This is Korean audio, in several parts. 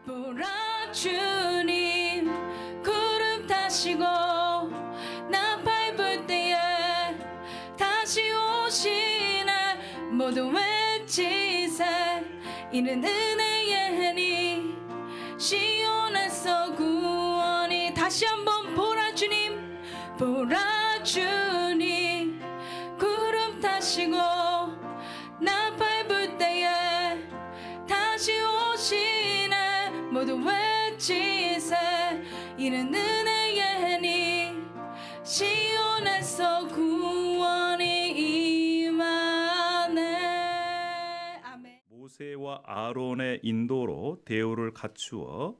보라 주님 구름 타시고 나 밟을 때에 다시 오시네. 모두 외치세 이는 은혜의 해니 시온에서 구원이. 다시 한번 보라 주님 보라 주님 구름 타시고 나 밟을 때에 다시 오시네. 모두 외치세 이는 은혜의 해니 시온에서 구원이 임하네. 아멘. 모세와 아론의 인도로 대우를 갖추어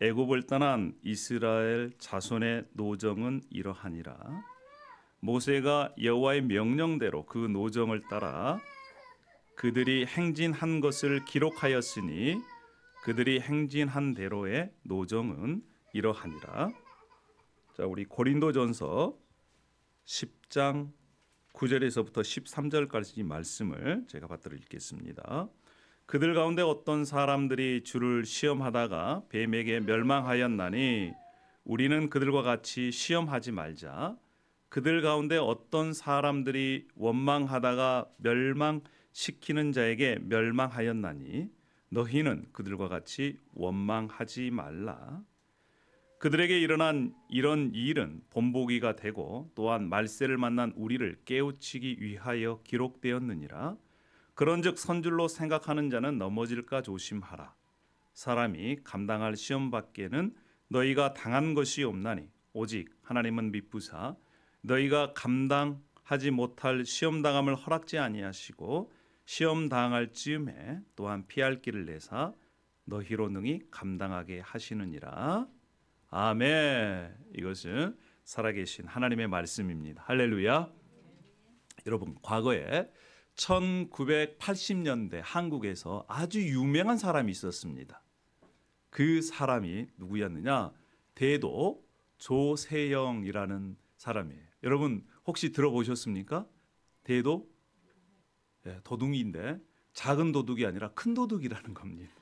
애굽을 떠난 이스라엘 자손의 노정은 이러하니라. 모세가 여호와의 명령대로 그 노정을 따라 그들이 행진한 것을 기록하였으니 그들이 행진한 대로의 노정은 이러하니라. 자, 우리 고린도전서 10장 9절에서부터 13절까지 말씀을 제가 받들어 읽겠습니다. 그들 가운데 어떤 사람들이 주를 시험하다가 뱀에게 멸망하였나니 우리는 그들과 같이 시험하지 말자. 그들 가운데 어떤 사람들이 원망하다가 멸망시키는 자에게 멸망하였나니 너희는 그들과 같이 원망하지 말라. 그들에게 일어난 이런 일은 본보기가 되고 또한 말세를 만난 우리를 깨우치기 위하여 기록되었느니라. 그런즉 선줄로 생각하는 자는 넘어질까 조심하라. 사람이 감당할 시험 밖에는 너희가 당한 것이 없나니 오직 하나님은 미쁘사 너희가 감당하지 못할 시험 당함을 허락지 아니하시고 시험 당할 즈음에 또한 피할 길을 내사 너희로 능히 감당하게 하시느니라. 아멘. 이것은 살아계신 하나님의 말씀입니다. 할렐루야. 여러분, 과거에 1980년대 한국에서 아주 유명한 사람이 있었습니다. 그 사람이 누구였느냐? 대도 조세영이라는 사람이에요. 여러분 혹시 들어보셨습니까? 대도? 네, 도둑인데 작은 도둑이 아니라 큰 도둑이라는 겁니다.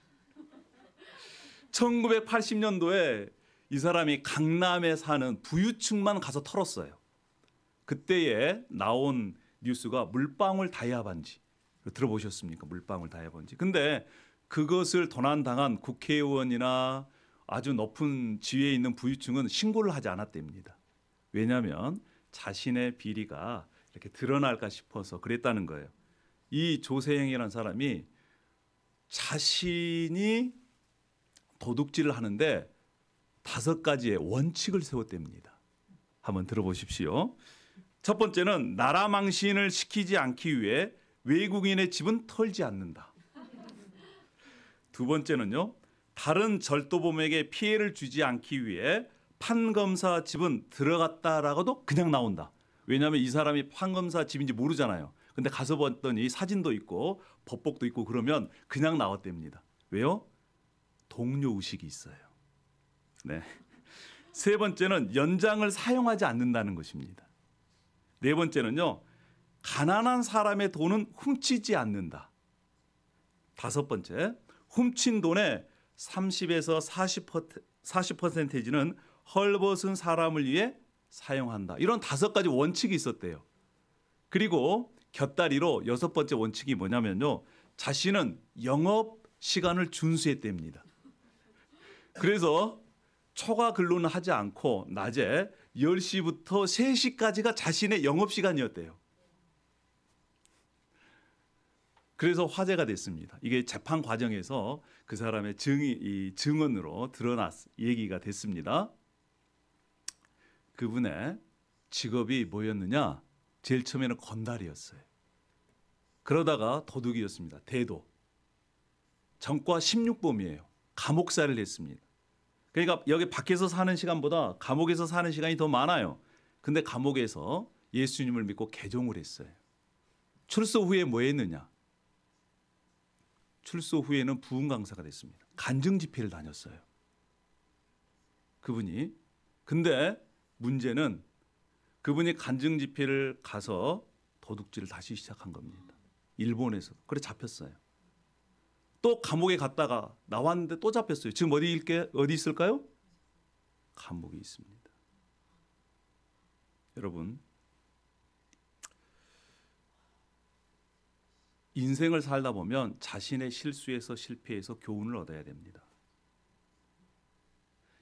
1980년도에 이 사람이 강남에 사는 부유층만 가서 털었어요. 그때에 나온 뉴스가 물방울 다이아 반지. 들어보셨습니까? 물방울 다이아 반지. 근데 그것을 도난당한 국회의원이나 아주 높은 지위에 있는 부유층은 신고를 하지 않았답니다. 왜냐하면 자신의 비리가 이렇게 드러날까 싶어서 그랬다는 거예요. 이 조세영이라는 사람이 자신이 도둑질을 하는데 5가지의 원칙을 세웠답니다. 한번 들어보십시오. 첫 번째는 나라 망신을 시키지 않기 위해 외국인의 집은 털지 않는다. 두 번째는요, 다른 절도범에게 피해를 주지 않기 위해 판검사 집은 들어갔다라고도 그냥 나온다. 왜냐하면 이 사람이 판검사 집인지 모르잖아요. 근데 가서 봤더니 사진도 있고 법복도 있고 그러면 그냥 나왔답니다. 왜요? 동료 의식이 있어요. 네. 세 번째는 연장을 사용하지 않는다는 것입니다. 네 번째는요, 가난한 사람의 돈은 훔치지 않는다. 다섯 번째, 훔친 돈의 30에서 40%는 헐벗은 사람을 위해 사용한다. 이런 5가지 원칙이 있었대요. 그리고 곁다리로 6번째 원칙이 뭐냐면요, 자신은 영업 시간을 준수했답니다. 그래서 초과 근로는 하지 않고 낮에 10시부터 3시까지가 자신의 영업시간이었대요. 그래서 화제가 됐습니다. 이게 재판 과정에서 그 사람의 증언으로 얘기가 됐습니다. 그분의 직업이 뭐였느냐? 제일 처음에는 건달이었어요. 그러다가 도둑이었습니다. 대도. 전과 16범이에요. 감옥살이를 했습니다. 그러니까 여기 밖에서 사는 시간보다 감옥에서 사는 시간이 더 많아요. 근데 감옥에서 예수님을 믿고 개종을 했어요. 출소 후에 뭐 했느냐? 출소 후에는 부흥 강사가 됐습니다. 간증 집회를 다녔어요. 그분이. 근데 문제는 그분이 간증 집회를 가서 도둑질을 다시 시작한 겁니다. 일본에서. 그래 잡혔어요. 또 감옥에 갔다가 나왔는데 또 잡혔어요. 지금 어디 있을까요? 감옥에 있습니다. 여러분, 인생을 살다 보면 자신의 실수에서 실패에서 교훈을 얻어야 됩니다.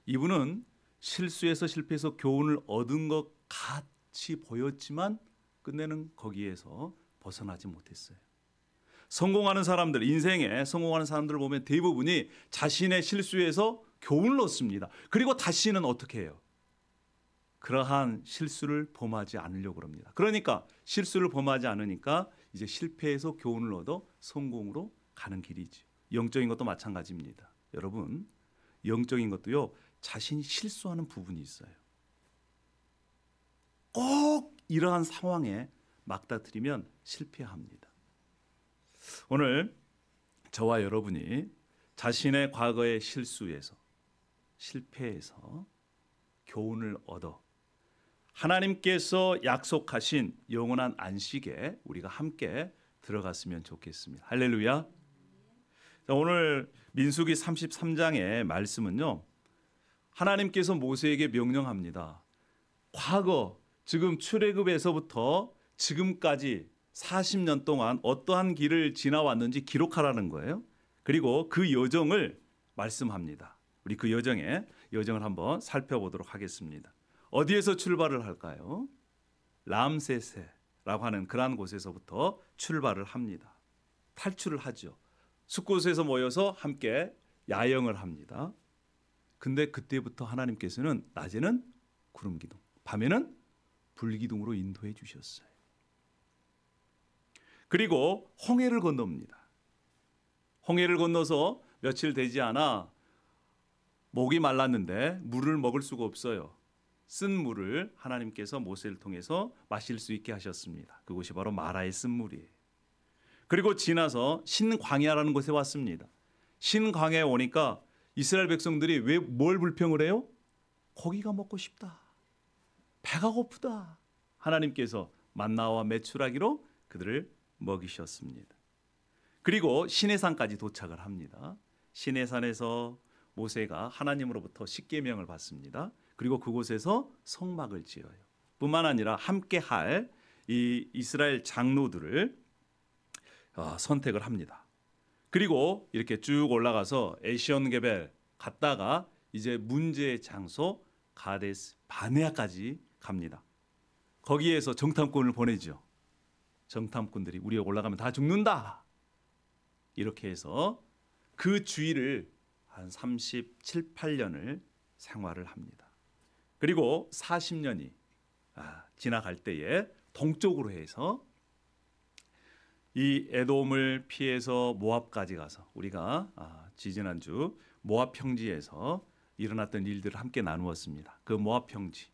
이분은 실수에서 실패해서 교훈을 얻은 것 같이 보였지만 끝내는 거기에서 벗어나지 못했어요. 성공하는 사람들, 인생에 성공하는 사람들을 보면 대부분이 자신의 실수에서 교훈을 얻습니다. 그리고 다시는 어떻게 해요? 그러한 실수를 범하지 않으려고 합니다. 그러니까 실수를 범하지 않으니까 이제 실패에서 교훈을 얻어 성공으로 가는 길이죠. 영적인 것도 마찬가지입니다. 여러분, 영적인 것도요, 자신이 실수하는 부분이 있어요. 꼭 이러한 상황에 막다트리면 실패합니다. 오늘 저와 여러분이 자신의 과거의 실수에서 실패에서 교훈을 얻어 하나님께서 약속하신 영원한 안식에 우리가 함께 들어갔으면 좋겠습니다. 할렐루야. 오늘 민수기 33장의 말씀은요, 하나님께서 모세에게 명령합니다. 과거, 지금 출애굽에서부터 지금까지 40년 동안 어떠한 길을 지나왔는지 기록하라는 거예요. 그리고 그 여정을 말씀합니다. 우리 그 여정을 한번 살펴보도록 하겠습니다. 어디에서 출발을 할까요? 람세스라고 하는 그러한 곳에서부터 출발을 합니다. 탈출을 하죠. 숲곳에서 모여서 함께 야영을 합니다. 근데 그때부터 하나님께서는 낮에는 구름기둥, 밤에는 불기둥으로 인도해 주셨어요. 그리고 홍해를 건넙니다. 홍해를 건너서 며칠 되지 않아 목이 말랐는데 물을 먹을 수가 없어요. 쓴 물을 하나님께서 모세를 통해서 마실 수 있게 하셨습니다. 그곳이 바로 마라의 쓴 물이에요. 그리고 지나서 신광야라는 곳에 왔습니다. 신광야에 오니까 이스라엘 백성들이 왜 뭘 불평을 해요? 고기가 먹고 싶다. 배가 고프다. 하나님께서 만나와 메추라기로 그들을 먹이셨습니다. 그리고 시내산까지 도착을 합니다. 시내산에서 모세가 하나님으로부터 십계명을 받습니다. 그리고 그곳에서 성막을 지어요. 뿐만 아니라 함께 할 이 이스라엘 장로들을 선택을 합니다. 그리고 이렇게 쭉 올라가서 에시온게벨 갔다가 이제 문제의 장소 가데스 바네아까지 갑니다. 거기에서 정탐꾼을 보내죠. 정탐꾼들이 우리가 올라가면 다 죽는다. 이렇게 해서 그 주위를 한 37, 8년을 생활을 합니다. 그리고 40년이 지나갈 때에 동쪽으로 해서 이 에돔을 피해서 모압까지 가서 우리가 지지난주 모압 평지에서 일어났던 일들을 함께 나누었습니다. 그 모압 평지,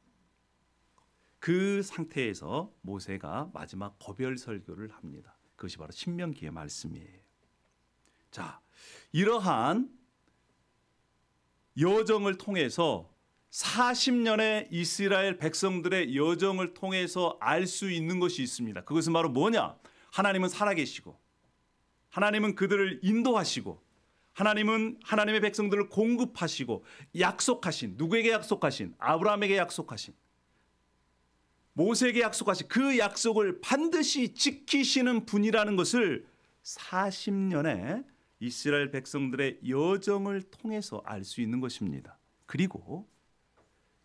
그 상태에서 모세가 마지막 거별 설교를 합니다. 그것이 바로 신명기의 말씀이에요. 자, 이러한 여정을 통해서 40년의 이스라엘 백성들의 여정을 통해서 알 수 있는 것이 있습니다. 그것은 바로 뭐냐? 하나님은 살아계시고 하나님은 그들을 인도하시고 하나님은 하나님의 백성들을 공급하시고 약속하신, 누구에게 약속하신? 아브라함에게 약속하신, 모세에게 약속하신 그 약속을 반드시 지키시는 분이라는 것을 40년의 이스라엘 백성들의 여정을 통해서 알 수 있는 것입니다. 그리고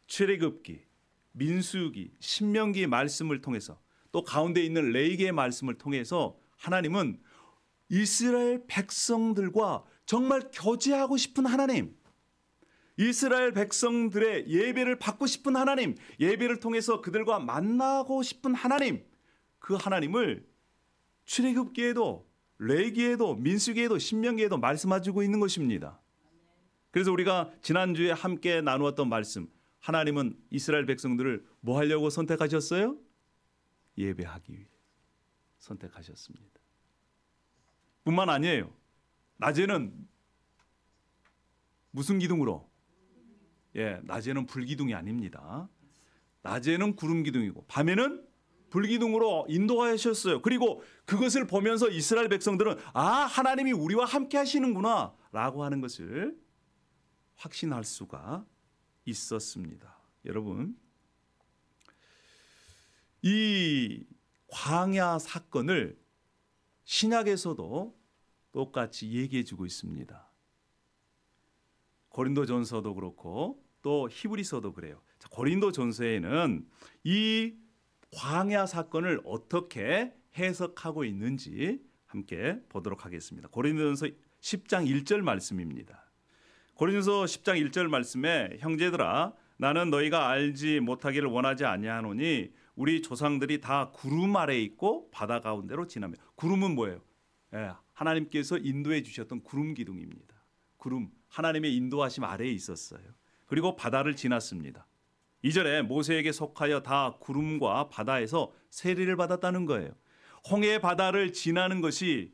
출애굽기, 민수기, 신명기 말씀을 통해서 또 가운데 있는 레위기의 말씀을 통해서 하나님은 이스라엘 백성들과 정말 교제하고 싶은 하나님, 이스라엘 백성들의 예배를 받고 싶은 하나님, 예배를 통해서 그들과 만나고 싶은 하나님, 그 하나님을 출애굽기에도 레위기에도 민수기에도 신명기에도 말씀해주고 있는 것입니다. 그래서 우리가 지난주에 함께 나누었던 말씀, 하나님은 이스라엘 백성들을 뭐 하려고 선택하셨어요? 예배하기 위해 선택하셨습니다. 뿐만 아니에요. 낮에는 무슨 기둥으로? 낮에는 불기둥이 아닙니다. 낮에는 구름 기둥이고 밤에는 불기둥으로 인도하셨어요. 그리고 그것을 보면서 이스라엘 백성들은 하나님이 우리와 함께 하시는구나 라고 하는 것을 확신할 수가 있었습니다. 여러분, 이 광야 사건을 신약에서도 똑같이 얘기해 주고 있습니다. 고린도전서도 그렇고 또 히브리서도 그래요. 고린도전서에는 이 광야 사건을 어떻게 해석하고 있는지 함께 보도록 하겠습니다. 고린도전서 10장 1절 말씀입니다. 고린도전서 10장 1절 말씀에 형제들아 나는 너희가 알지 못하기를 원하지 아니하노니 우리 조상들이 다 구름 아래에 있고 바다 가운데로 지나며. 구름은 뭐예요? 하나님께서 인도해 주셨던 구름 기둥입니다. 구름, 하나님의 인도하심 아래에 있었어요. 그리고 바다를 지났습니다. 2절에 모세에게 속하여 다 구름과 바다에서 세례를 받았다는 거예요. 홍해 바다를 지나는 것이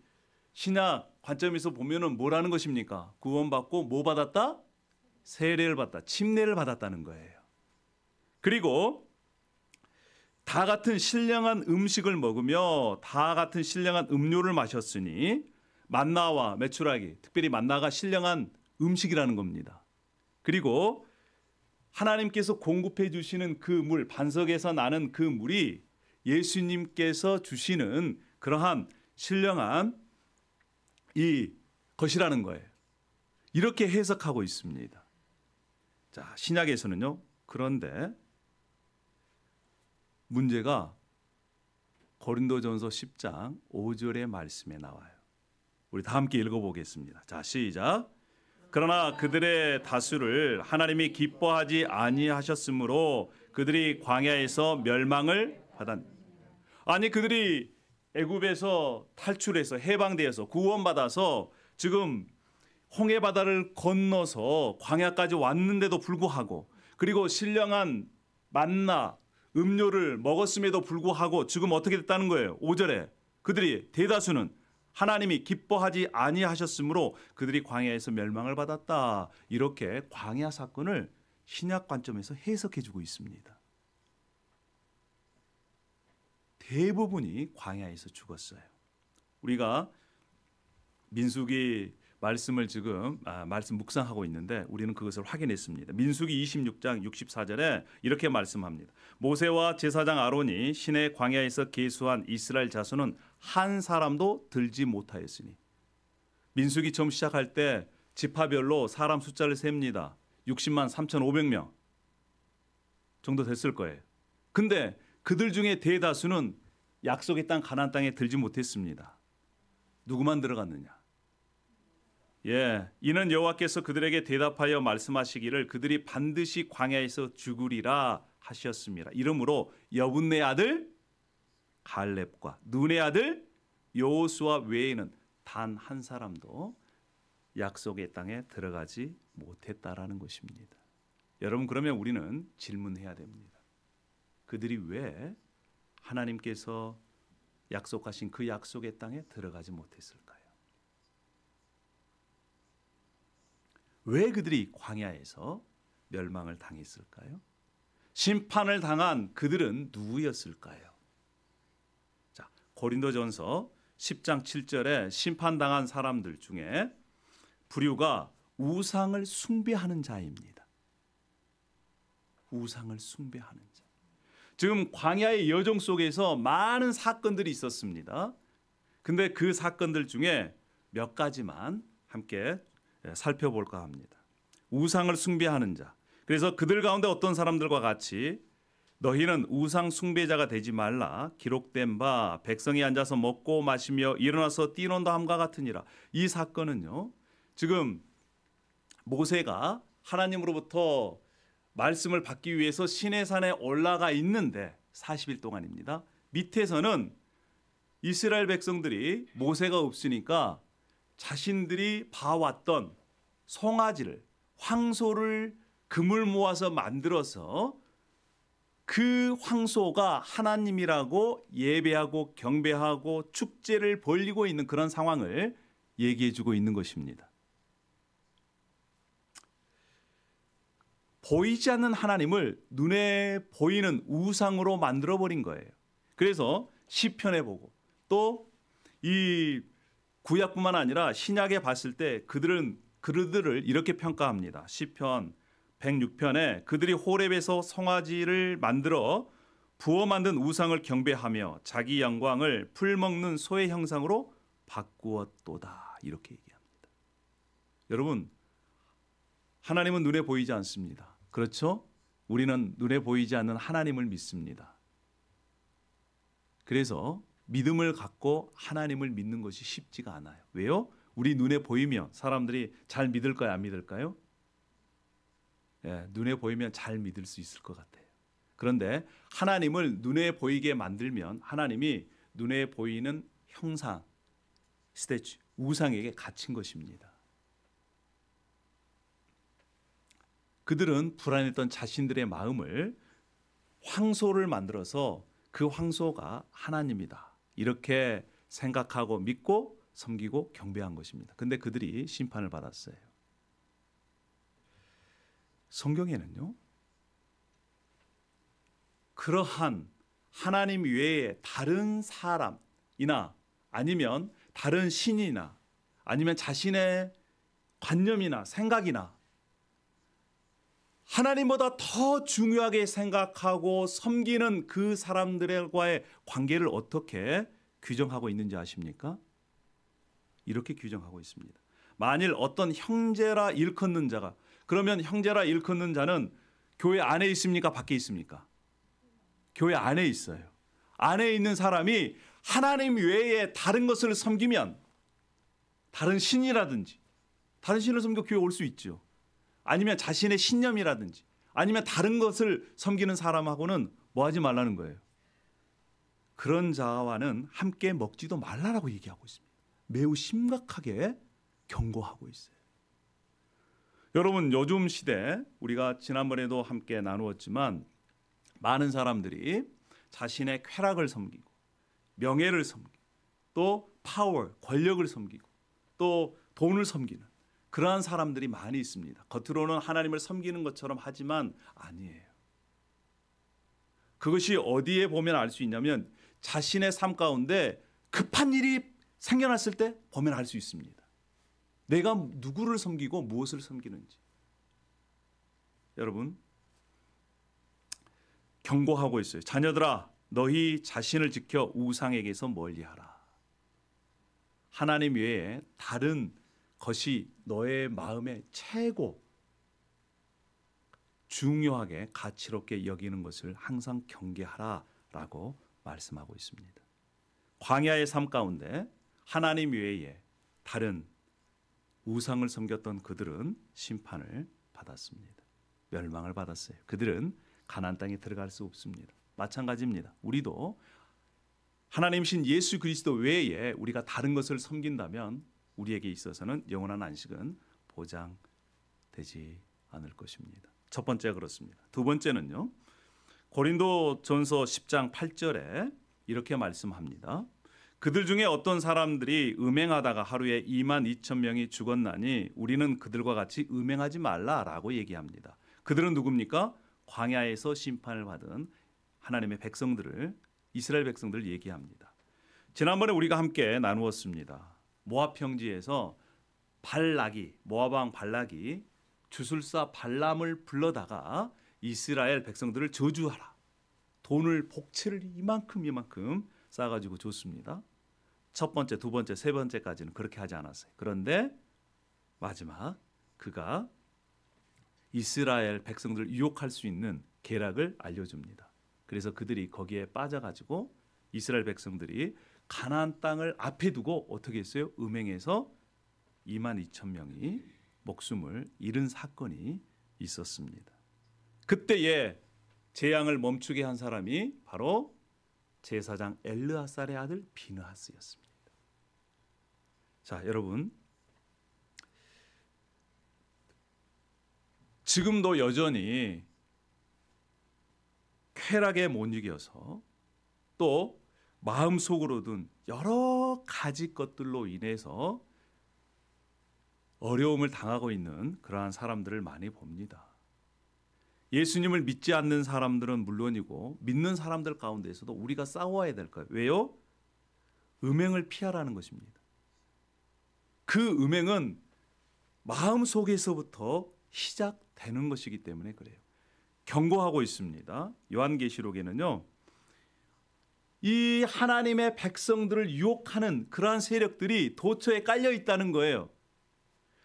신약 관점에서 보면은 뭐라는 것입니까? 구원받고 뭐 받았다? 세례를 받다, 침례를 받았다는 거예요. 그리고 다 같은 신령한 음식을 먹으며 다 같은 신령한 음료를 마셨으니 만나와 메추라기, 특별히 만나가 신령한 음식이라는 겁니다. 그리고 하나님께서 공급해 주시는 그 물, 반석에서 나는 그 물이 예수님께서 주시는 그러한 신령한 이 것이라는 거예요. 이렇게 해석하고 있습니다. 자, 신약에서는요. 그런데 문제가 고린도전서 10장 5절의 말씀에 나와요. 우리 다 함께 읽어보겠습니다. 자, 시작. 그러나 그들의 다수를 하나님이 기뻐하지 아니하셨으므로 그들이 광야에서 멸망을 받았. 아니, 그들이 애굽에서 탈출해서 해방되어서 구원받아서 지금 홍해 바다를 건너서 광야까지 왔는데도 불구하고, 그리고 신령한 만나 음료를 먹었음에도 불구하고 지금 어떻게 됐다는 거예요? 5절에 그들이 대다수는 하나님이 기뻐하지 아니하셨으므로 그들이 광야에서 멸망을 받았다. 이렇게 광야 사건을 신약 관점에서 해석해 주고 있습니다. 대부분이 광야에서 죽었어요. 우리가 민수기 말씀을 지금 말씀 묵상하고 있는데 우리는 그것을 확인했습니다. 민수기 26장 64절에 이렇게 말씀합니다. 모세와 제사장 아론이 시내 광야에서 계수한 이스라엘 자손은 한 사람도 들지 못하였으니. 민수기 처음 시작할 때 지파별로 사람 숫자를 셉니다. 60만 3,500명 정도 됐을 거예요. 근데 그들 중에 대다수는 약속의 땅 가나안 땅에 들지 못했습니다. 누구만 들어갔느냐? 이는 여호와께서 그들에게 대답하여 말씀하시기를 그들이 반드시 광야에서 죽으리라 하셨습니다. 이러므로 여분네 아들 갈렙과 눈의 아들 여호수아 외에는 단 한 사람도 약속의 땅에 들어가지 못했다라는 것입니다. 여러분, 그러면 우리는 질문해야 됩니다. 그들이 왜 하나님께서 약속하신 그 약속의 땅에 들어가지 못했을까요? 왜 그들이 광야에서 멸망을 당했을까요? 심판을 당한 그들은 누구였을까요? 자, 고린도전서 10장 7절에 심판당한 사람들 중에 부류가 우상을 숭배하는 자입니다. 우상을 숭배하는 자. 지금 광야의 여정 속에서 많은 사건들이 있었습니다. 근데 그 사건들 중에 몇 가지만 함께 살펴볼까 합니다. 우상을 숭배하는 자. 그래서 그들 가운데 어떤 사람들과 같이 너희는 우상 숭배자가 되지 말라. 기록된 바 백성이 앉아서 먹고 마시며 일어나서 뛰논다 함과 같으니라. 이 사건은요. 지금 모세가 하나님으로부터 말씀을 받기 위해서 시내산에 올라가 있는데 40일 동안입니다. 밑에서는 이스라엘 백성들이 모세가 없으니까 자신들이 봐왔던 송아지를, 황소를 금을 모아서 만들어서 그 황소가 하나님이라고 예배하고 경배하고 축제를 벌이고 있는 그런 상황을 얘기해 주고 있는 것입니다. 보이지 않는 하나님을 눈에 보이는 우상으로 만들어버린 거예요. 그래서 시편에 보고 또 이 구약뿐만 아니라 신약에 봤을 때 그들을 이렇게 평가합니다. 시편 106편에 그들이 호렙에서 송아지를 만들어 부어 만든 우상을 경배하며 자기 영광을 풀 먹는 소의 형상으로 바꾸었도다. 이렇게 얘기합니다. 여러분, 하나님은 눈에 보이지 않습니다. 그렇죠? 우리는 눈에 보이지 않는 하나님을 믿습니다. 그래서 믿음을 갖고 하나님을 믿는 것이 쉽지가 않아요. 왜요? 우리 눈에 보이면 사람들이 잘 믿을까요? 안 믿을까요? 예, 눈에 보이면 잘 믿을 수 있을 것 같아요. 그런데 하나님을 눈에 보이게 만들면 하나님이 눈에 보이는 형상, 스태츄, 우상에게 갇힌 것입니다. 그들은 불안했던 자신들의 마음을 황소를 만들어서 그 황소가 하나님이다. 이렇게 생각하고 믿고 섬기고 경배한 것입니다. 근데 그들이 심판을 받았어요. 성경에는요, 그러한 하나님 외에 다른 사람이나 아니면 다른 신이나 아니면 자신의 관념이나 생각이나 하나님보다 더 중요하게 생각하고 섬기는 그 사람들과의 관계를 어떻게 규정하고 있는지 아십니까? 이렇게 규정하고 있습니다. 만일 어떤 형제라 일컫는 자가, 그러면 형제라 일컫는 자는 교회 안에 있습니까? 밖에 있습니까? 교회 안에 있어요. 안에 있는 사람이 하나님 외에 다른 것을 섬기면, 다른 신이라든지 다른 신을 섬겨 교회 올 수 있죠. 아니면 자신의 신념이라든지 아니면 다른 것을 섬기는 사람하고는 뭐 하지 말라는 거예요. 그런 자와는 함께 먹지도 말라라고 얘기하고 있습니다. 매우 심각하게 경고하고 있어요. 여러분, 요즘 시대 우리가 지난번에도 함께 나누었지만 많은 사람들이 자신의 쾌락을 섬기고 명예를 섬기고 또 파워, 권력을 섬기고 또 돈을 섬기는 그러한 사람들이 많이 있습니다. 겉으로는 하나님을 섬기는 것처럼 하지만 아니에요. 그것이 어디에 보면 알 수 있냐면 자신의 삶 가운데 급한 일이 생겨났을 때 보면 알 수 있습니다. 내가 누구를 섬기고 무엇을 섬기는지. 여러분, 경고하고 있어요. 자녀들아, 너희 자신을 지켜 우상에게서 멀리하라. 하나님 외에 다른 것이 너의 마음에 최고 중요하게 가치롭게 여기는 것을 항상 경계하라라고 말씀하고 있습니다. 광야의 삶 가운데 하나님 외에 다른 우상을 섬겼던 그들은 심판을 받았습니다. 멸망을 받았어요. 그들은 가나안 땅에 들어갈 수 없습니다. 마찬가지입니다. 우리도 하나님이신 예수 그리스도 외에 우리가 다른 것을 섬긴다면 우리에게 있어서는 영원한 안식은 보장되지 않을 것입니다. 첫 번째가 그렇습니다. 두 번째는요, 고린도전서 10장 8절에 이렇게 말씀합니다. 그들 중에 어떤 사람들이 음행하다가 하루에 22,000명이 죽었나니 우리는 그들과 같이 음행하지 말라라고 얘기합니다. 그들은 누굽니까? 광야에서 심판을 받은 하나님의 백성들을, 이스라엘 백성들을 얘기합니다. 지난번에 우리가 함께 나누었습니다. 모압 평지에서 모압 왕 발락이 주술사 발람을 불러다가 이스라엘 백성들을 저주하라. 돈을 복채를 이만큼 쌓아가지고 줬습니다. 첫 번째, 두 번째, 세 번째까지는 그렇게 하지 않았어요. 그런데 마지막 그가 이스라엘 백성들을 유혹할 수 있는 계략을 알려줍니다. 그래서 그들이 거기에 빠져가지고 이스라엘 백성들이 가나안 땅을 앞에 두고 어떻게 했어요? 음행해서 22,000명이 목숨을 잃은 사건이 있었습니다. 그때에 재앙을 멈추게 한 사람이 바로 제사장 엘르아살의 아들 비느하스였습니다. 자, 여러분, 지금도 여전히 쾌락에 못 이겨서 또 마음속으로 둔 여러 가지 것들로 인해서 어려움을 당하고 있는 그러한 사람들을 많이 봅니다. 예수님을 믿지 않는 사람들은 물론이고 믿는 사람들 가운데에서도 우리가 싸워야 될 거예요. 왜요? 음행을 피하라는 것입니다. 그 음행은 마음속에서부터 시작되는 것이기 때문에 그래요. 경고하고 있습니다. 요한계시록에는요, 이 하나님의 백성들을 유혹하는 그러한 세력들이 도처에 깔려 있다는 거예요.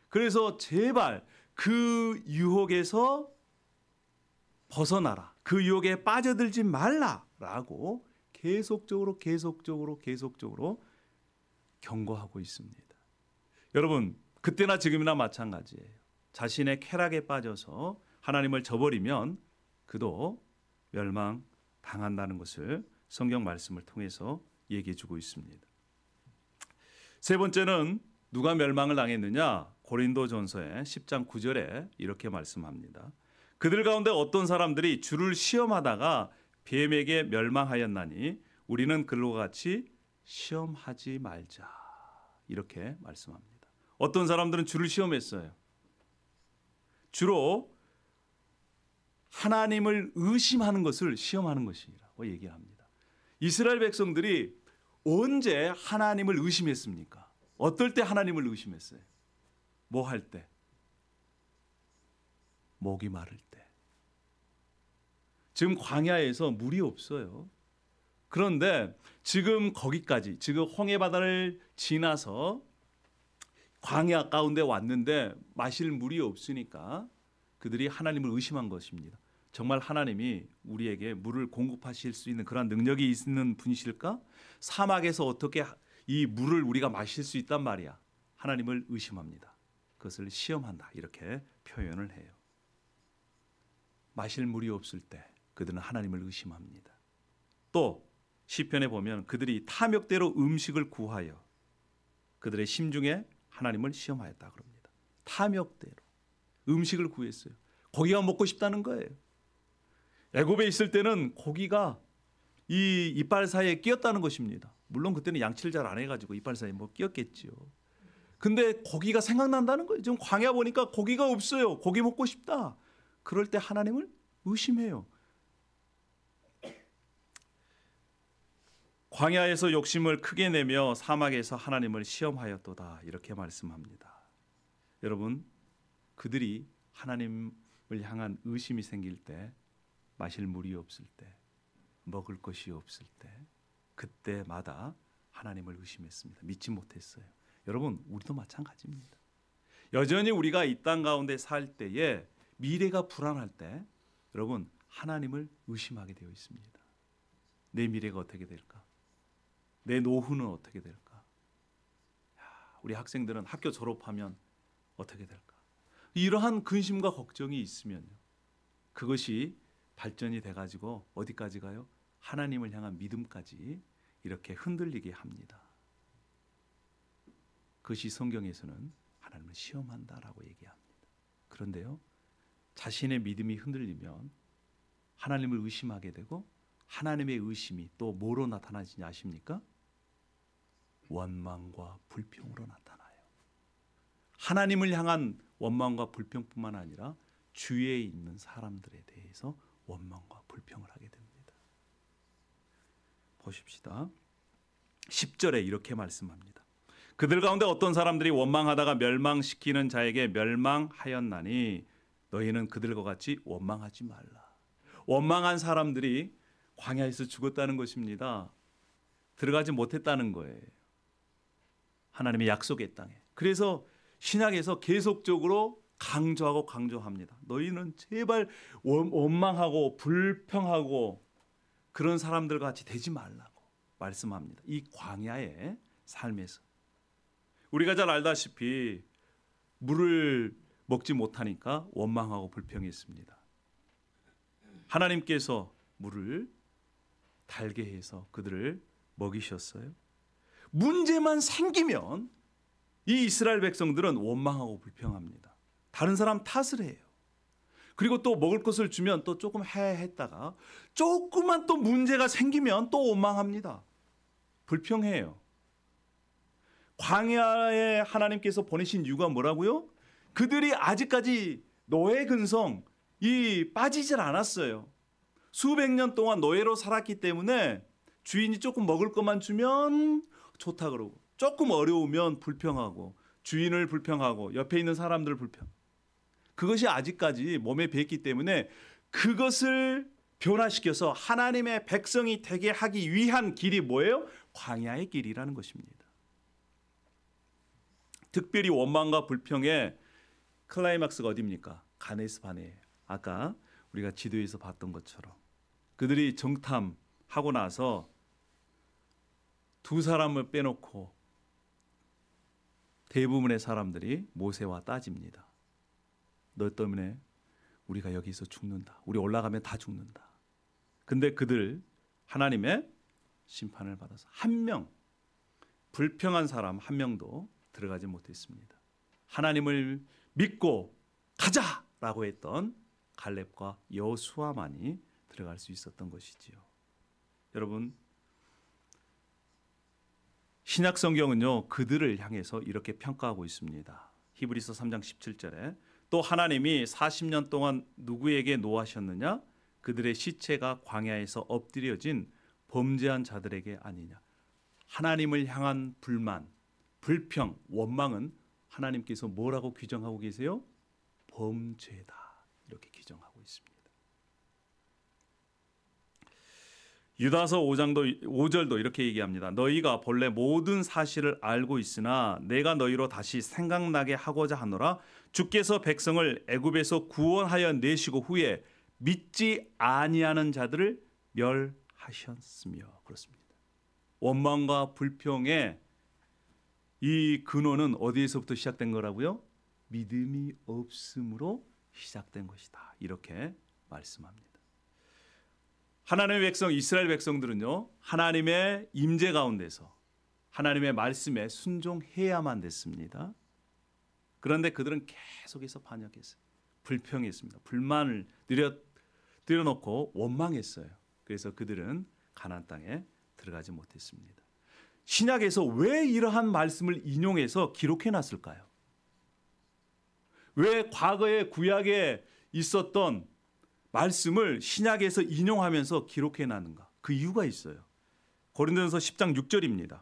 그래서 제발 그 유혹에서 벗어나라, 그 유혹에 빠져들지 말라라고 계속적으로 경고하고 있습니다. 여러분, 그때나 지금이나 마찬가지예요. 자신의 쾌락에 빠져서 하나님을 저버리면 그도 멸망당한다는 것을 성경 말씀을 통해서 얘기해 주고 있습니다. 세 번째는 누가 멸망을 당했느냐? 고린도전서의 10장 9절에 이렇게 말씀합니다. 그들 가운데 어떤 사람들이 주를 시험하다가 뱀에게 멸망하였나니 우리는 그들과 같이 시험하지 말자. 이렇게 말씀합니다. 어떤 사람들은 주를 시험했어요. 주로 하나님을 의심하는 것을 시험하는 것이라고 얘기합니다. 이스라엘 백성들이 언제 하나님을 의심했습니까? 어떨 때 하나님을 의심했어요? 뭐 할 때? 목이 마를 때. 지금 광야에서 물이 없어요. 그런데 지금 거기까지, 지금 홍해 바다를 지나서 광야 가운데 왔는데 마실 물이 없으니까 그들이 하나님을 의심한 것입니다. 정말 하나님이 우리에게 물을 공급하실 수 있는 그런 능력이 있는 분이실까? 사막에서 어떻게 이 물을 우리가 마실 수 있단 말이야. 하나님을 의심합니다. 그것을 시험한다. 이렇게 표현을 해요. 마실 물이 없을 때 그들은 하나님을 의심합니다. 또 시편에 보면 그들이 탐욕대로 음식을 구하여 그들의 심중에 하나님을 시험하였다 그럽니다. 탐욕대로 음식을 구했어요. 고기가 먹고 싶다는 거예요. 애굽에 있을 때는 고기가 이 이빨 사이에 끼었다는 것입니다. 물론 그때는 양치를 잘 안 해가지고 이빨 사이에 뭐 끼었겠지요. 근데 고기가 생각난다는 거예요. 지금 광야 보니까 고기가 없어요. 고기 먹고 싶다. 그럴 때 하나님을 의심해요. 광야에서 욕심을 크게 내며 사막에서 하나님을 시험하였도다. 이렇게 말씀합니다. 여러분, 그들이 하나님을 향한 의심이 생길 때, 마실 물이 없을 때, 먹을 것이 없을 때, 그때마다 하나님을 의심했습니다. 믿지 못했어요. 여러분, 우리도 마찬가지입니다. 여전히 우리가 이 땅 가운데 살 때에 미래가 불안할 때 여러분 하나님을 의심하게 되어 있습니다. 내 미래가 어떻게 될까? 내 노후는 어떻게 될까? 우리 학생들은 학교 졸업하면 어떻게 될까? 이러한 근심과 걱정이 있으면요, 그것이 발전이 돼가지고 어디까지 가요? 하나님을 향한 믿음까지 이렇게 흔들리게 합니다. 그것이 성경에서는 하나님을 시험한다라고 얘기합니다. 그런데요, 자신의 믿음이 흔들리면 하나님을 의심하게 되고, 하나님의 의심이 또 뭐로 나타나지냐 아십니까? 원망과 불평으로 나타나요. 하나님을 향한 원망과 불평뿐만 아니라 주위에 있는 사람들에 대해서 원망과 불평을 하게 됩니다. 보십시다. 10절에 이렇게 말씀합니다. 그들 가운데 어떤 사람들이 원망하다가 멸망시키는 자에게 멸망하였나니 너희는 그들과 같이 원망하지 말라. 원망한 사람들이 광야에서 죽었다는 것입니다. 들어가지 못했다는 거예요. 하나님의 약속의 땅에. 그래서 신약에서 계속적으로 강조합니다. 너희는 제발 원망하고 불평하고 그런 사람들과 같이 되지 말라고 말씀합니다. 이 광야의 삶에서. 우리가 잘 알다시피 물을 먹지 못하니까 원망하고 불평했습니다. 하나님께서 물을 달게 해서 그들을 먹이셨어요. 문제만 생기면 이 이스라엘 백성들은 원망하고 불평합니다. 다른 사람 탓을 해요. 그리고 또 먹을 것을 주면 또 조금 했다가 조금만 또 문제가 생기면 또 원망합니다. 불평해요. 광야에 하나님께서 보내신 이유가 뭐라고요? 그들이 아직까지 노예 근성, 빠지질 않았어요. 수백 년 동안 노예로 살았기 때문에 주인이 조금 먹을 것만 주면 좋다 그러고, 조금 어려우면 불평하고, 주인을 불평하고, 옆에 있는 사람들 불평. 그것이 아직까지 몸에 배었기 때문에 그것을 변화시켜서 하나님의 백성이 되게 하기 위한 길이 뭐예요? 광야의 길이라는 것입니다. 특별히 원망과 불평의 클라이막스가 어디입니까? 가데스 바네예요. 아까 우리가 지도에서 봤던 것처럼 그들이 정탐하고 나서 두 사람을 빼놓고 대부분의 사람들이 모세와 따집니다. 너 때문에 우리가 여기서 죽는다. 우리 올라가면 다 죽는다. 근데 그들 하나님의 심판을 받아서 한 명, 불평한 사람 한 명도 들어가지 못했습니다. 하나님을 믿고 가자라고 했던 갈렙과 여호수아만이 들어갈 수 있었던 것이지요. 여러분, 신약 성경은요, 그들을 향해서 이렇게 평가하고 있습니다. 히브리서 3장 17절에 또 하나님이 40년 동안 누구에게 노하셨느냐? 그들의 시체가 광야에서 엎드려진 범죄한 자들에게 아니냐. 하나님을 향한 불만, 불평, 원망은 하나님께서 뭐라고 규정하고 계세요? 범죄다. 이렇게 규정하고 있습니다. 유다서 5절도 이렇게 얘기합니다. 너희가 본래 모든 사실을 알고 있으나 내가 너희로 다시 생각나게 하고자 하노라. 주께서 백성을 애굽에서 구원하여 내시고 후에 믿지 아니하는 자들을 멸하셨으며. 그렇습니다. 원망과 불평의 이 근원은 어디에서부터 시작된 거라고요? 믿음이 없음으로 시작된 것이다. 이렇게 말씀합니다. 하나님의 백성, 이스라엘 백성들은요, 하나님의 임재 가운데서 하나님의 말씀에 순종해야만 됐습니다. 그런데 그들은 계속해서 반역했어요. 불평했습니다. 불만을 들여놓고 원망했어요. 그래서 그들은 가나안 땅에 들어가지 못했습니다. 신약에서 왜 이러한 말씀을 인용해서 기록해놨을까요? 왜 과거의 구약에 있었던 말씀을 신약에서 인용하면서 기록해놨는가? 그 이유가 있어요. 고린도전서 10장 6절입니다.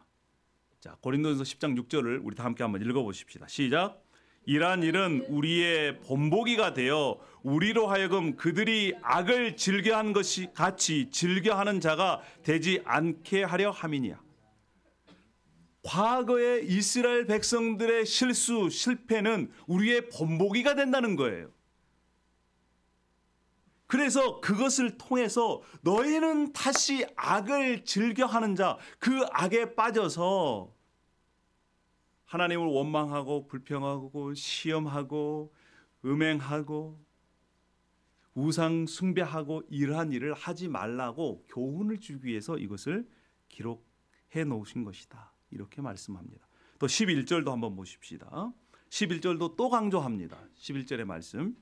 자, 고린도전서 10장 6절을 우리 다 함께 한번 읽어보십시다. 시작. 이러한 일은 우리의 본보기가 되어 우리로 하여금 그들이 악을 즐겨한 것이 같이 즐겨하는 자가 되지 않게 하려 함이니라. 과거의 이스라엘 백성들의 실수, 실패는 우리의 본보기가 된다는 거예요. 그래서 그것을 통해서 너희는 다시 악을 즐겨하는 자, 그 악에 빠져서 하나님을 원망하고 불평하고 시험하고 음행하고 우상 숭배하고 이러한 일을 하지 말라고 교훈을 주기 위해서 이것을 기록해 놓으신 것이다. 이렇게 말씀합니다. 또 11절도 한번 보십시다. 11절도 또 강조합니다. 11절의 말씀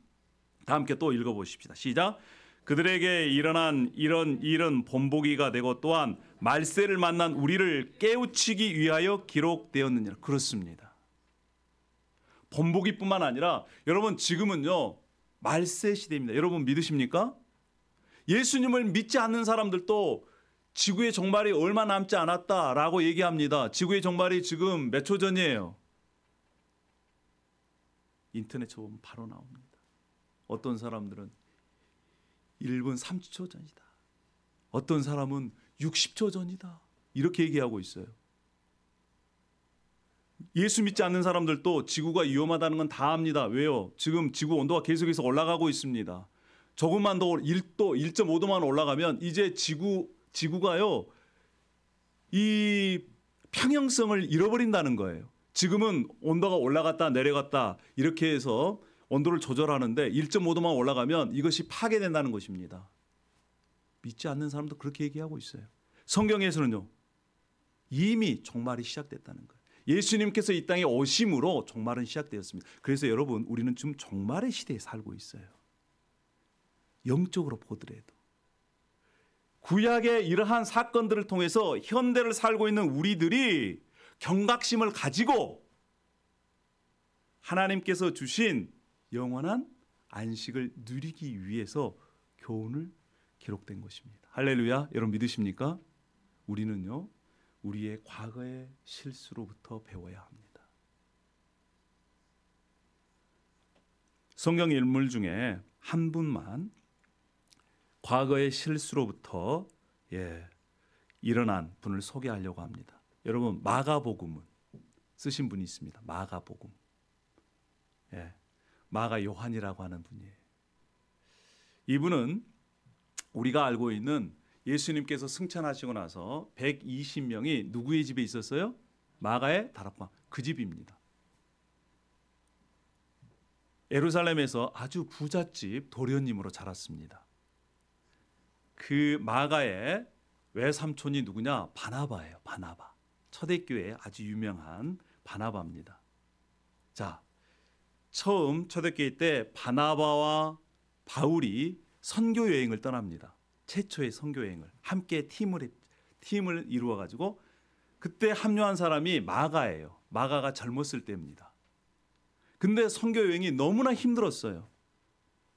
다 함께 또 읽어보십시다. 시작. 그들에게 일어난 이런 일은 본보기가 되고 또한 말세를 만난 우리를 깨우치기 위하여 기록되었느니라. 그렇습니다. 본보기뿐만 아니라 여러분 지금은요 말세 시대입니다. 여러분 믿으십니까? 예수님을 믿지 않는 사람들도 지구의 종말이 얼마 남지 않았다라고 얘기합니다. 지구의 종말이 지금 몇 초 전이에요? 인터넷 쳐보면 바로 나옵니다. 어떤 사람들은 1분 30초 전이다. 어떤 사람은 60초 전이다. 이렇게 얘기하고 있어요. 예수 믿지 않는 사람들도 지구가 위험하다는 건 다 압니다. 왜요? 지금 지구 온도가 계속해서 올라가고 있습니다. 조금만 더 1도, 1.5도만 올라가면 이제 지구가요 이 평형성을 잃어버린다는 거예요. 지금은 온도가 올라갔다 내려갔다 이렇게 해서 온도를 조절하는데 1.5도만 올라가면 이것이 파괴된다는 것입니다. 믿지 않는 사람도 그렇게 얘기하고 있어요. 성경에서는요 이미 종말이 시작됐다는 거예요. 예수님께서 이 땅에 오심으로 종말은 시작되었습니다. 그래서 여러분 우리는 지금 종말의 시대에 살고 있어요. 영적으로 보더라도 구약의 이러한 사건들을 통해서 현대를 살고 있는 우리들이 경각심을 가지고 하나님께서 주신 영원한 안식을 누리기 위해서 교훈을 기록된 것입니다. 할렐루야. 여러분 믿으십니까? 우리는요, 우리의 과거의 실수로부터 배워야 합니다. 성경 인물 중에 한 분만 과거의 실수로부터 일어난 분을 소개하려고 합니다. 여러분, 마가복음은 쓰신 분이 있습니다. 마가복음. 마가 요한이라고 하는 분이에요. 이분은 우리가 알고 있는 예수님께서 승천하시고 나서 120명이 누구의 집에 있었어요? 마가의 다락방, 그 집입니다. 예루살렘에서 아주 부잣집 도련님으로 자랐습니다. 그 마가의 외삼촌이 누구냐? 바나바예요. 바나바. 초대교회에 아주 유명한 바나바입니다. 자, 처음 초대교회 때 바나바와 바울이 선교 여행을 떠납니다. 최초의 선교 여행을 함께 팀을 이루어 가지고 그때 합류한 사람이 마가예요. 마가가 젊었을 때입니다. 근데 선교 여행이 너무나 힘들었어요.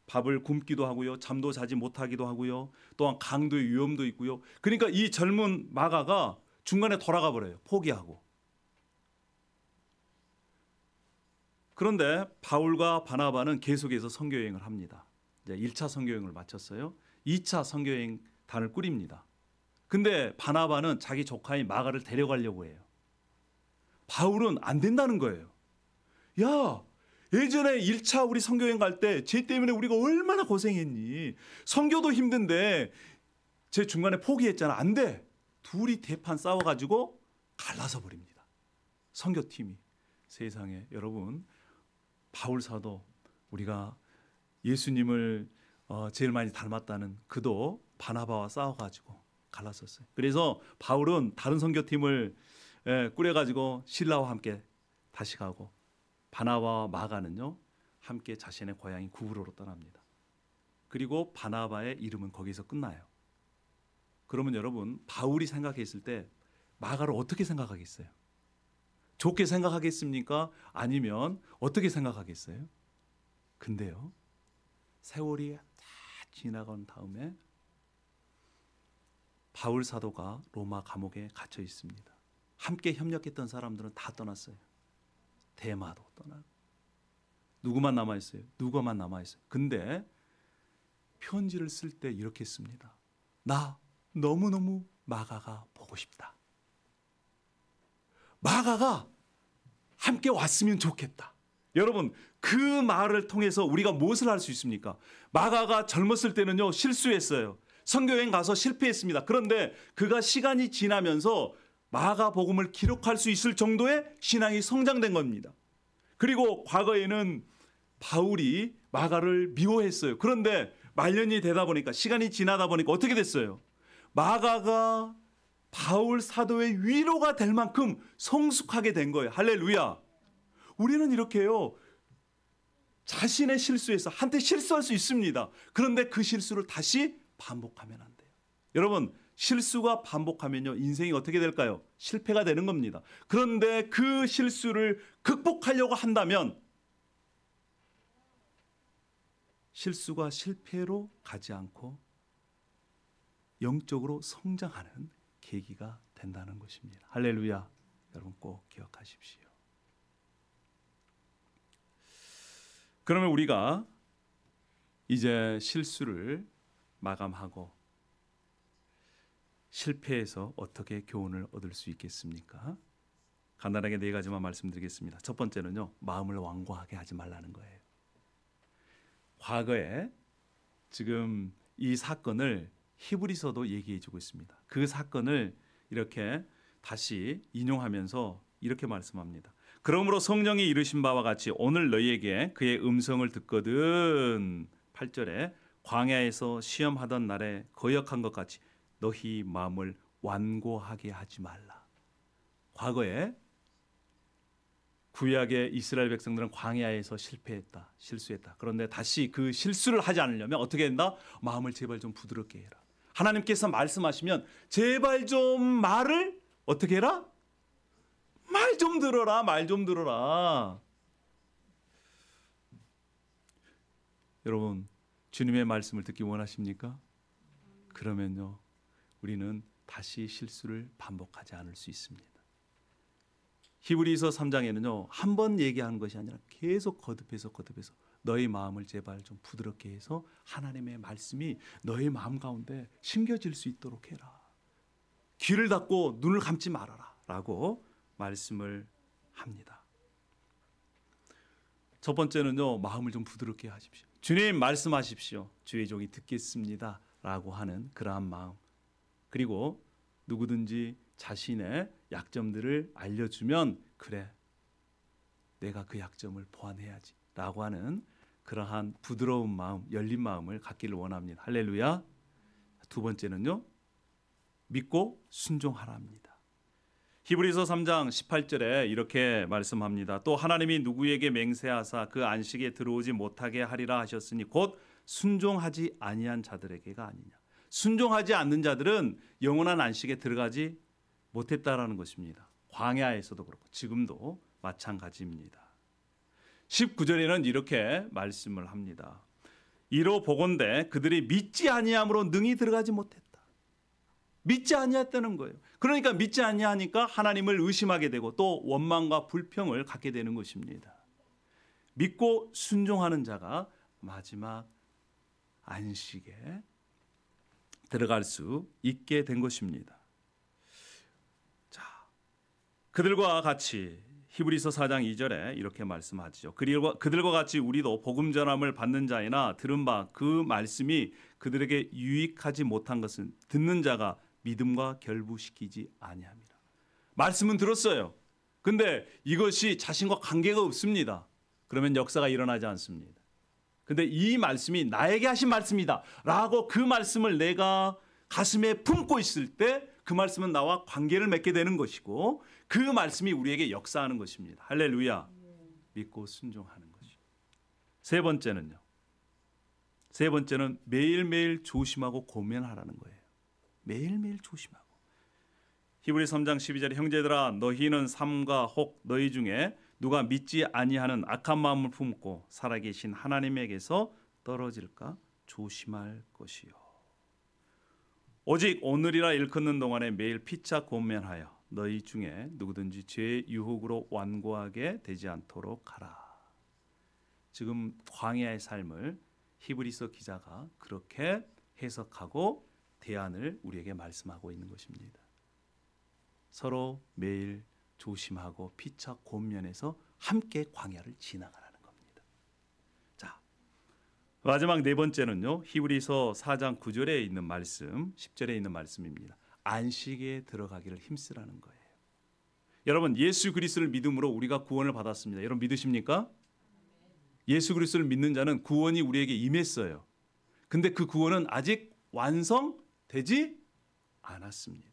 밥을 굶기도 하고요, 잠도 자지 못하기도 하고요, 또한 강도의 위험도 있고요. 그러니까 이 젊은 마가가 중간에 돌아가 버려요. 포기하고. 그런데 바울과 바나바는 계속해서 선교 여행을 합니다. 이제 1차 선교 여행을 마쳤어요. 2차 선교 여행단을 꾸립니다. 근데 바나바는 자기 조카인 마가를 데려가려고 해요. 바울은 안 된다는 거예요. 야, 예전에 1차 우리 선교여행 갈 때 쟤 때문에 우리가 얼마나 고생했니. 선교도 힘든데 쟤 중간에 포기했잖아. 안 돼. 둘이 대판 싸워가지고 갈라서 버립니다. 선교팀이. 세상에 여러분, 바울 사도, 우리가 예수님을 제일 많이 닮았다는 그도 바나바와 싸워가지고 갈랐었어요. 그래서 바울은 다른 선교팀을 꾸려가지고 신라와 함께 다시 가고, 바나바와 마가는요 함께 자신의 고향인 구브로로 떠납니다. 그리고 바나바의 이름은 거기서 끝나요. 그러면 여러분, 바울이 생각했을 때 마가를 어떻게 생각하겠어요? 좋게 생각하겠습니까? 아니면 어떻게 생각하겠어요? 근데요, 세월이 다 지나간 다음에 바울 사도가 로마 감옥에 갇혀 있습니다. 함께 협력했던 사람들은 다 떠났어요. 대마도 떠나고. 누구만 남아있어요? 누구만 남아있어요? 근데 편지를 쓸 때 이렇게 씁니다. 나 너무너무 마가가 보고 싶다. 마가가 함께 왔으면 좋겠다. 여러분, 그 말을 통해서 우리가 무엇을 할 수 있습니까? 마가가 젊었을 때는요 실수했어요. 선교여행 가서 실패했습니다. 그런데 그가 시간이 지나면서 마가복음을 기록할 수 있을 정도의 신앙이 성장된 겁니다. 그리고 과거에는 바울이 마가를 미워했어요. 그런데 말년이 되다 보니까, 시간이 지나다 보니까 어떻게 됐어요? 마가가 바울 사도의 위로가 될 만큼 성숙하게 된 거예요. 할렐루야. 우리는 이렇게요, 자신의 실수에서 한때 실수할 수 있습니다. 그런데 그 실수를 다시 반복하면 안 돼요. 여러분, 실수가 반복하면요 인생이 어떻게 될까요? 실패가 되는 겁니다. 그런데 그 실수를 극복하려고 한다면 실수가 실패로 가지 않고 영적으로 성장하는 계기가 된다는 것입니다. 할렐루야. 여러분 꼭 기억하십시오. 그러면 우리가 이제 실수를 마감하고 실패에서 어떻게 교훈을 얻을 수 있겠습니까? 간단하게 4가지만 말씀드리겠습니다. 첫 번째는요, 마음을 완고하게 하지 말라는 거예요. 과거에 지금 이 사건을 히브리서도 얘기해주고 있습니다. 그 사건을 이렇게 다시 인용하면서 이렇게 말씀합니다. 그러므로 성령이 이르신 바와 같이 오늘 너희에게 그의 음성을 듣거든. 8절에 광야에서 시험하던 날에 거역한 것 같이 너희 마음을 완고하게 하지 말라. 과거에 구약의 이스라엘 백성들은 광야에서 실패했다, 실수했다. 그런데 다시 그 실수를 하지 않으려면 어떻게 된다? 마음을 제발 좀 부드럽게 해라. 하나님께서 말씀하시면 제발 좀 말을 어떻게 해라? 말 좀 들어라, 말 좀 들어라. 여러분 주님의 말씀을 듣기 원하십니까? 그러면요 우리는 다시 실수를 반복하지 않을 수 있습니다. 히브리서 3장에는요 한 번 얘기하는 것이 아니라 계속 거듭해서 너희 마음을 제발 좀 부드럽게 해서 하나님의 말씀이 너희 마음 가운데 심겨질 수 있도록 해라. 귀를 닫고 눈을 감지 말아라 라고 말씀을 합니다. 첫 번째는요 마음을 좀 부드럽게 하십시오. 주님 말씀하십시오. 주의 종이 듣겠습니다 라고 하는 그러한 마음. 그리고 누구든지 자신의 약점들을 알려주면 그래 내가 그 약점을 보완해야지 라고 하는 그러한 부드러운 마음, 열린 마음을 갖기를 원합니다. 할렐루야. 두 번째는요 믿고 순종하라 합니다. 히브리서 3장 18절에 이렇게 말씀합니다. 또 하나님이 누구에게 맹세하사 그 안식에 들어오지 못하게 하리라 하셨으니 곧 순종하지 아니한 자들에게가 아니냐. 순종하지 않는 자들은 영원한 안식에 들어가지 못했다라는 것입니다. 광야에서도 그렇고 지금도 마찬가지입니다. 19절에는 이렇게 말씀을 합니다. 이로 보건대 그들이 믿지 아니함으로 능히 들어가지 못했다. 믿지 아니했다는 거예요. 그러니까 믿지 아니하니까 하나님을 의심하게 되고 또 원망과 불평을 갖게 되는 것입니다. 믿고 순종하는 자가 마지막 안식에 들어갈 수 있게 된 것입니다. 자, 그들과 같이 히브리서 4장 2절에 이렇게 말씀하죠. 그들과 같이 우리도 복음 전함을 받는 자이나 들은 바 그 말씀이 그들에게 유익하지 못한 것은 듣는 자가 믿음과 결부시키지 아니함이라. 말씀은 들었어요. 근데 이것이 자신과 관계가 없습니다. 그러면 역사가 일어나지 않습니다. 근데 이 말씀이 나에게 하신 말씀이다 라고 그 말씀을 내가 가슴에 품고 있을 때 그 말씀은 나와 관계를 맺게 되는 것이고 그 말씀이 우리에게 역사하는 것입니다. 할렐루야. 믿고 순종하는 것이죠. 세 번째는 매일매일 조심하고 고면하라는 거예요. 매일매일 조심하고. 히브리 3장 12절에 형제들아 너희는 삼가 혹 너희 중에 누가 믿지 아니하는 악한 마음을 품고 살아계신 하나님에게서 떨어질까 조심할 것이요. 오직 오늘이라 일컫는 동안에 매일 피차 고면하여 너희 중에 누구든지 죄의 유혹으로 완고하게 되지 않도록 하라. 지금 광야의 삶을 히브리서 기자가 그렇게 해석하고 대안을 우리에게 말씀하고 있는 것입니다. 서로 매일 조심하고 피차 고면해서 함께 광야를 지나가라는 겁니다. 자, 마지막 네 번째는요. 히브리서 4장 9절에 있는 말씀, 10절에 있는 말씀입니다. 안식에 들어가기를 힘쓰라는 거예요. 여러분, 예수 그리스도를 믿음으로 우리가 구원을 받았습니다. 여러분 믿으십니까? 예수 그리스도를 믿는 자는 구원이 우리에게 임했어요. 근데 그 구원은 아직 완성되지 않았습니다.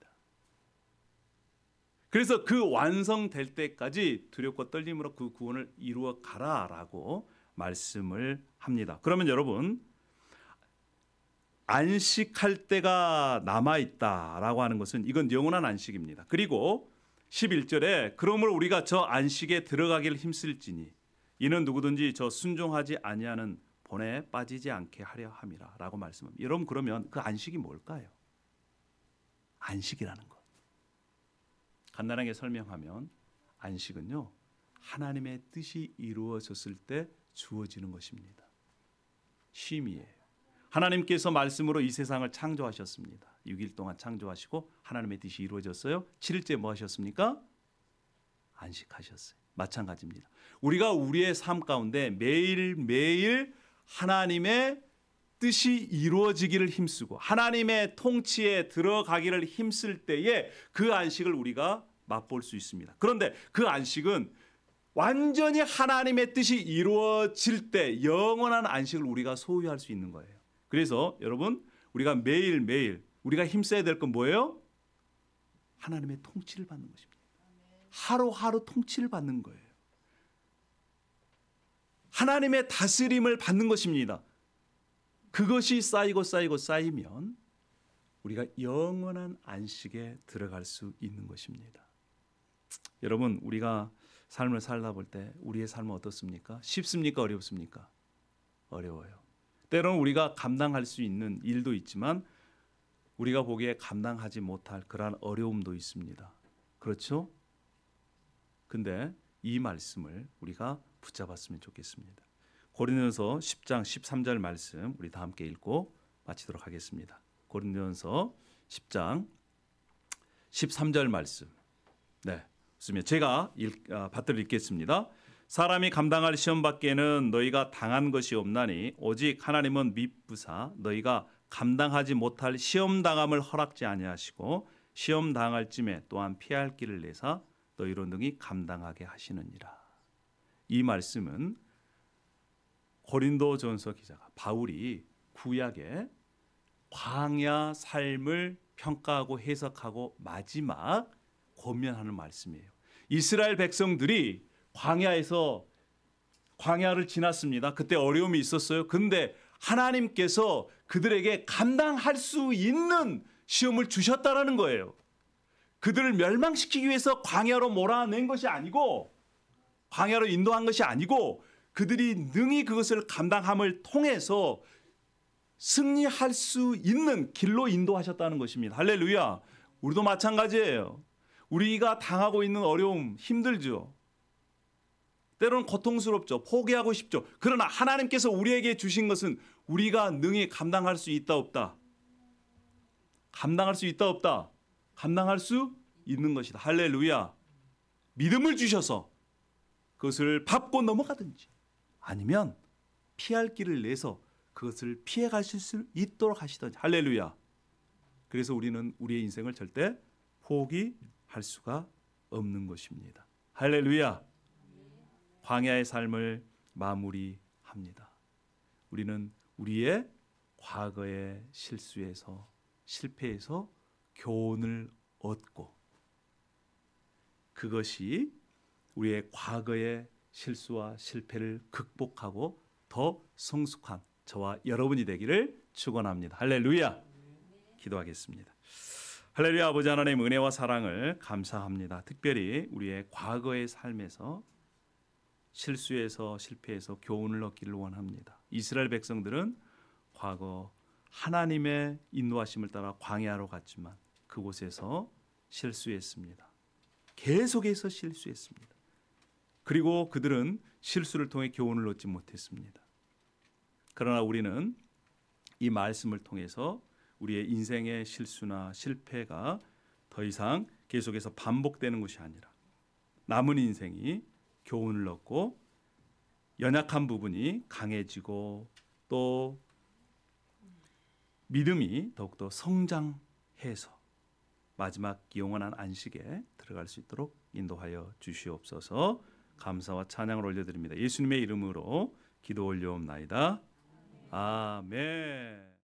그래서 그 완성될 때까지 두렵고 떨림으로 그 구원을 이루어 가라라고 말씀을 합니다. 그러면 여러분 안식할 때가 남아있다라고 하는 것은 이건 영원한 안식입니다. 그리고 11절에 그러므로 우리가 저 안식에 들어가기를 힘쓸지니 이는 누구든지 저 순종하지 아니하는 본에 빠지지 않게 하려 함이라 라고 말씀합니다. 여러분 그러면 그 안식이 뭘까요? 안식이라는 것. 간단하게 설명하면 안식은요. 하나님의 뜻이 이루어졌을 때 주어지는 것입니다. 쉼이에요. 하나님께서 말씀으로 이 세상을 창조하셨습니다. 6일 동안 창조하시고 하나님의 뜻이 이루어졌어요. 7일째 뭐 하셨습니까? 안식하셨어요. 마찬가지입니다. 우리가 우리의 삶 가운데 매일매일 하나님의 뜻이 이루어지기를 힘쓰고 하나님의 통치에 들어가기를 힘쓸 때에 그 안식을 우리가 맛볼 수 있습니다. 그런데 그 안식은 완전히 하나님의 뜻이 이루어질 때 영원한 안식을 우리가 소유할 수 있는 거예요. 그래서 여러분 우리가 매일매일 우리가 힘써야 될 건 뭐예요? 하나님의 통치를 받는 것입니다. 하루하루 통치를 받는 거예요. 하나님의 다스림을 받는 것입니다. 그것이 쌓이면 우리가 영원한 안식에 들어갈 수 있는 것입니다. 여러분 우리가 삶을 살다 볼 때 우리의 삶은 어떻습니까? 쉽습니까? 어렵습니까? 어려워요. 때로는 우리가 감당할 수 있는 일도 있지만 우리가 보기에 감당하지 못할 그러한 어려움도 있습니다. 그렇죠? 근데 이 말씀을 우리가 붙잡았으면 좋겠습니다. 고린도전서 10장 13절 말씀 우리 다 함께 읽고 마치도록 하겠습니다. 고린도전서 10장 13절 말씀. 네, 좋습니다. 제가 받들어 읽겠습니다. 사람이 감당할 시험 밖에는 너희가 당한 것이 없나니 오직 하나님은 미쁘사 너희가 감당하지 못할 시험 당함을 허락지 아니하시고 시험 당할 쯤에 또한 피할 길을 내사 너희로 능히 감당하게 하시느니라. 이 말씀은 고린도전서 기자가 바울이 구약의 광야 삶을 평가하고 해석하고 마지막 권면하는 말씀이에요. 이스라엘 백성들이 광야를 지났습니다. 그때 어려움이 있었어요. 근데 하나님께서 그들에게 감당할 수 있는 시험을 주셨다라는 거예요. 그들을 멸망시키기 위해서 광야로 몰아낸 것이 아니고 광야로 인도한 것이 아니고 그들이 능히 그것을 감당함을 통해서 승리할 수 있는 길로 인도하셨다는 것입니다. 할렐루야. 우리도 마찬가지예요. 우리가 당하고 있는 어려움 힘들죠. 때로는 고통스럽죠. 포기하고 싶죠. 그러나 하나님께서 우리에게 주신 것은 우리가 능히 감당할 수 있다 없다. 감당할 수 있다 없다. 감당할 수 있는 것이다. 할렐루야. 믿음을 주셔서 그것을 밟고 넘어가든지 아니면 피할 길을 내서 그것을 피해 가실 수 있도록 하시든지. 할렐루야. 그래서 우리는 우리의 인생을 절대 포기할 수가 없는 것입니다. 할렐루야. 광야의 삶을 마무리합니다. 우리는 우리의 과거의 실수에서 실패에서 교훈을 얻고 그것이 우리의 과거의 실수와 실패를 극복하고 더 성숙한 저와 여러분이 되기를 축원합니다. 할렐루야. 기도하겠습니다. 할렐루야. 아버지 하나님 은혜와 사랑을 감사합니다. 특별히 우리의 과거의 삶에서 실수에서 실패에서 교훈을 얻기를 원합니다. 이스라엘 백성들은 과거 하나님의 인도하심을 따라 광야로 갔지만 그곳에서 실수했습니다. 계속해서 실수했습니다. 그리고 그들은 실수를 통해 교훈을 얻지 못했습니다. 그러나 우리는 이 말씀을 통해서 우리의 인생의 실수나 실패가 더 이상 계속해서 반복되는 것이 아니라 남은 인생이 교훈을 얻고 연약한 부분이 강해지고 또 믿음이 더욱더 성장해서 마지막 영원한 안식에 들어갈 수 있도록 인도하여 주시옵소서. 감사와 찬양을 올려드립니다. 예수님의 이름으로 기도 올려옵나이다. 아멘.